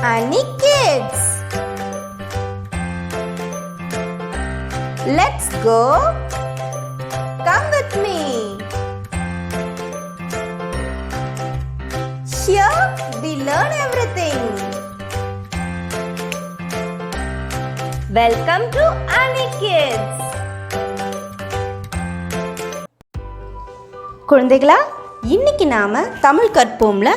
Annie Kidz. Let's go. Come with me. Here we learn everything. Welcome to Annie Kidz. குழந்தைகளா, இன்னைக்கு நாம தமிழ் கற்போம்ல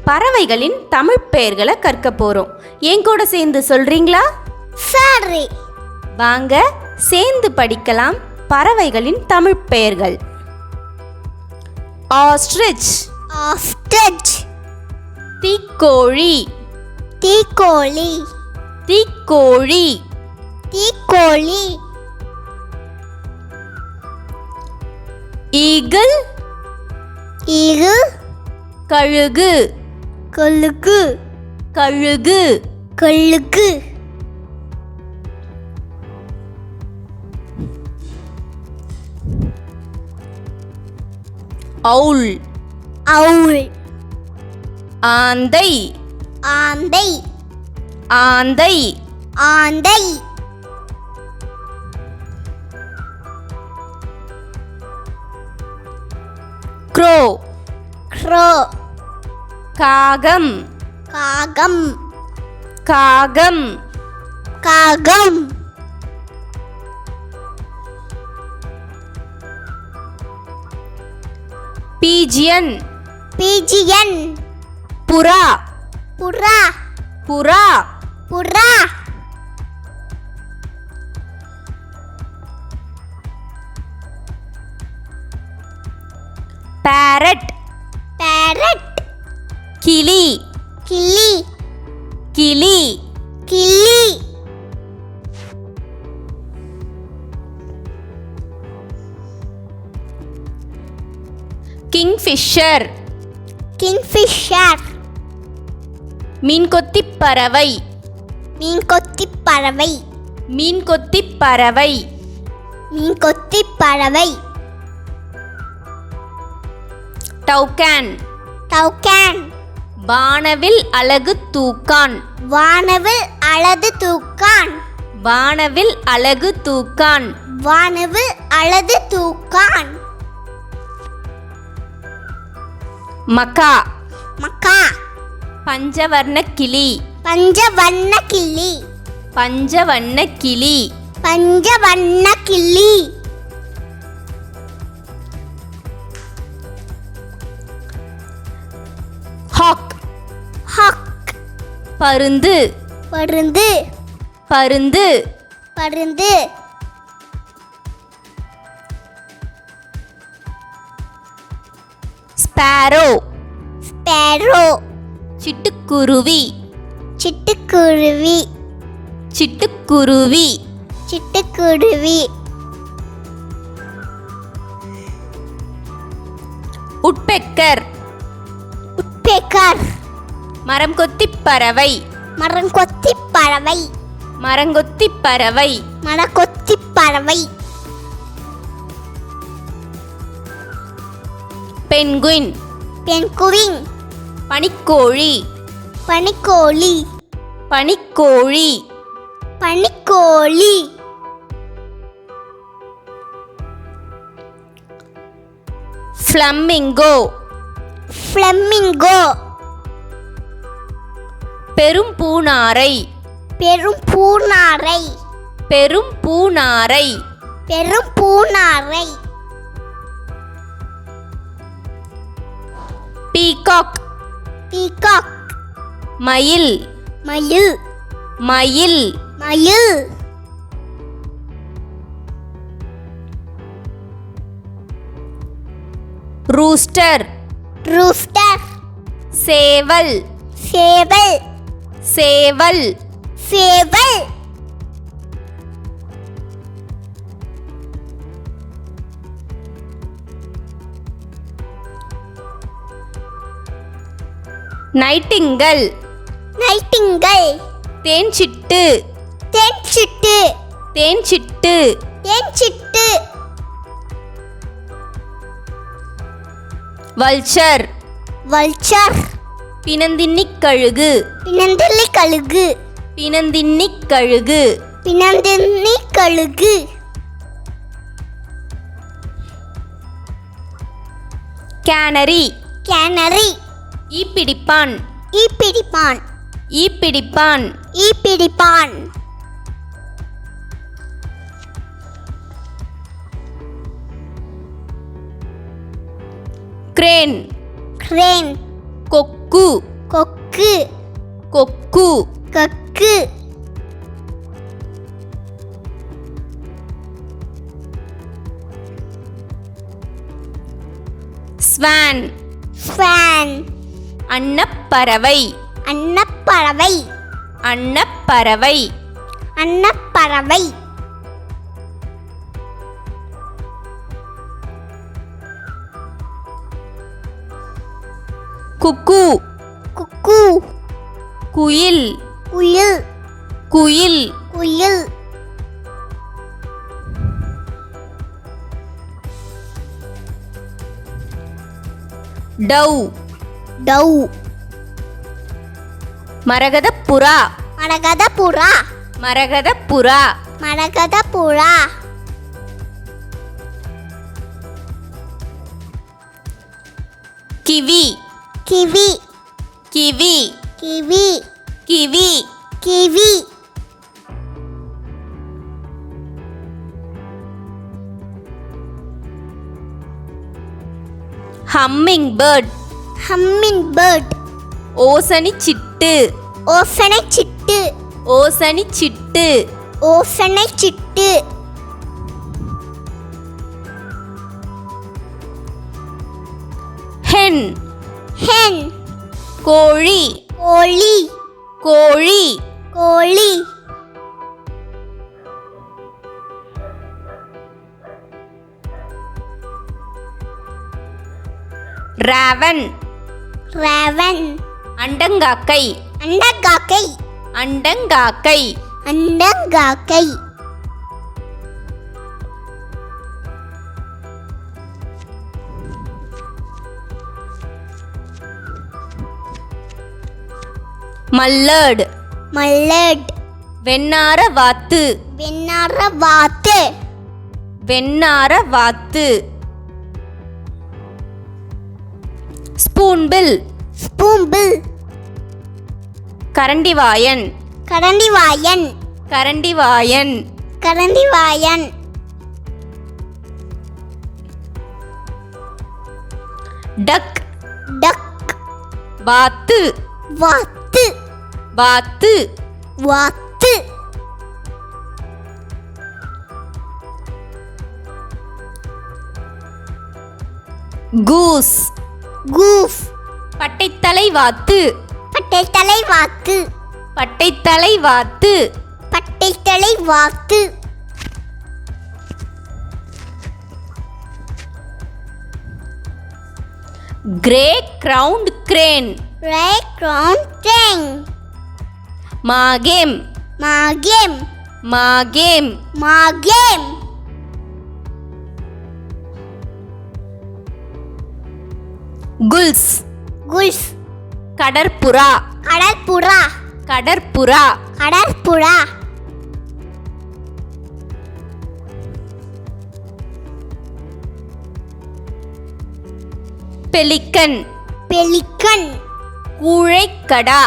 பறவைகளின் தமிழ் பெயர்களை கற்க போறோம். என் கூட சேர்ந்து சொல்றீங்களா? சரி. வாங்க சேர்ந்து படிக்கலாம் பறவைகளின் தமிழ் பெயர்கள். Ostrich, ostrich. தீக்கோழி, தீக்கோழி, தீக்கோழி, தீக்கோழி. ஈகிள், ஈகு, கழுகு, கழுகு, கழுகு, கழுகு. அவுல், அவுல், ஆந்தை, ஆந்தை, ஆந்தை, ஆந்தை. க்ரோ, க்ரோ, காகம், காகம், காகம், காகம். பீஜியன், பீஜியன், புறா, புறா, புறா, புறா. பேரட், பேரட், கிளி, கிளி, கிளி, கிளி. கிங்ஃபிஷர், கிங்ஃபிஷர், மீன்கொத்திப் பறவை, மீன்கொத்திப் பறவை, மீன்கொத்திப் பறவை, மீன்கொத்திப் பறவை. டவுகான், டவுகான், வானவில் அழகு தூக்கான், வானவில் அழகு தூக்கான், வானவில் அழகு தூக்கான். வானவில் அழகு தூக்கான். மக்கா, மக்கா, பஞ்சவர்ண கிளி, பஞ்சவண்ண கிளி, பஞ்சவண்ண கிளி. பஞ்சவண்ண கிளி. ஹாக், ஹாக், பருந்து, பருந்து, பருந்து. பருந்து. ஸ்பேரோ, ஸ்பேரோ, சிட்டுக்குருவி, சிட்டுக்குருவி, சிட்டுக்குருவி. சிட்டுக்குருவி. உட்பெக்கர், உட்பெக்கர், மரம் கொத்திப் பறவை, மரங்கொத்திப் பறவை, மரங்கொத்திப் பறவை. மரங்கொத்திப் பறவை. பென்குயின், பென்குயின், பனிக்கோழி, பனிக்கோழி, பனிக்கோழி. பனிக்கோழி. ஃப்ளமிங்கோ, ஃப்ளமிங்கோ, பெரும் பூனாரை, பெரும் பூனாரை, பெரும் பூனாரை. பெரும் பூனாரை. பீகாக், பீகாக், மயில், மயில், மயில். மயில். ரூஸ்டர், ரூஸ்டர், சேவல், சேவல், சேவல். சேவல். நைட்டிங்கல், நைட்டிங்கல், தேன்சிட்டு, தேன்சிட்டு, தேன்சிட்டு, தேன்சிட்டு. வல்ச்சர், வல்ச்சர், பிணந்தின்னிக் கழுகு. பிணந்தில்லி கழுகு. பிணந்தின்னிக் கழுகு. பிணந்தின்னி கழுகு. கேனரி. கேனரி. ஈப்பிடிப்பான். ஈப்பிடிப்பான். ஈப்பிடிப்பான். ஈப்பிடிப்பான். கிரேன். கிரேன். கொக்கு. கொக்கு. கொக்கு. கொக்கு. ஸ்வான். ஸ்வான். அன்னப்பறவை. அன்னப்பறவை. அன்னப்பறவை. அன்னப்பறவை. குக்கு. குக்கு. குயில். குயில். குயில். குயில். டவ். டவ். மரகதப்புறா. மரகதப்புறா. மரகதப்புறா. மரகதப்புறா. Kiwi. Kiwi. Kiwi. Kiwi. Kiwi. Kiwi. Humming bird. Humming bird. ஓசனி சிட்டு. ஓசனை சிட்டு. ஓசனி சிட்டு. ஓசனை சிட்டு. ஹென். ஹென். கோழி. கோழி. கோழி. கோழி. ராவன். ராவன். அண்டங்காக்கை. அண்டங்காக்கை. அண்டங்காக்கை. அண்டங்காக்கை. மல்லர்ட். மல்லட். வெண்ணார வாத்து. வெண்ணார வாத்து. வெண்ணார வாத்து. ஸ்பூன்பில். ஸ்பூம்பில். கரண்டிவாயன். கரண்டிவாயன். கரண்டிவாயன். கரண்டிவாயன். டக். டக். வாத்து. வாத்து. வாத்து. வாத்து. கூஸ். கூஃப். பட்டைத்தலை வாத்து. பட்டைத்தலை வாத்து. பட்டைத்தலை வாத்து. பட்டைத்தலை வாத்து. Grey crowned crane. Grey crowned crane. மாகேம். மாகேம். மாகேம். மாகேம். குல்ஸ். குல்ஸ். கடற்புறா. கடற்புறா. கடற்புறா. கடற்புறா. பெலிக்கன். பெலிக்கன். கூழைக்கடா.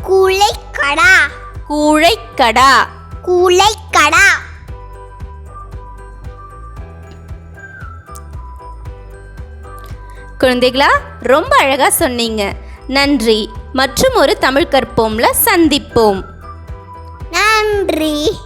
கூளைக்கடா. கூழைக்கடா. கூளைக்கடா. குழந்தைகளா, ரொம்ப அழகா சொன்னீங்க. நன்றி. மற்றும் ஒரு தமிழ் கற்போம்ல சந்திப்போம். நன்றி.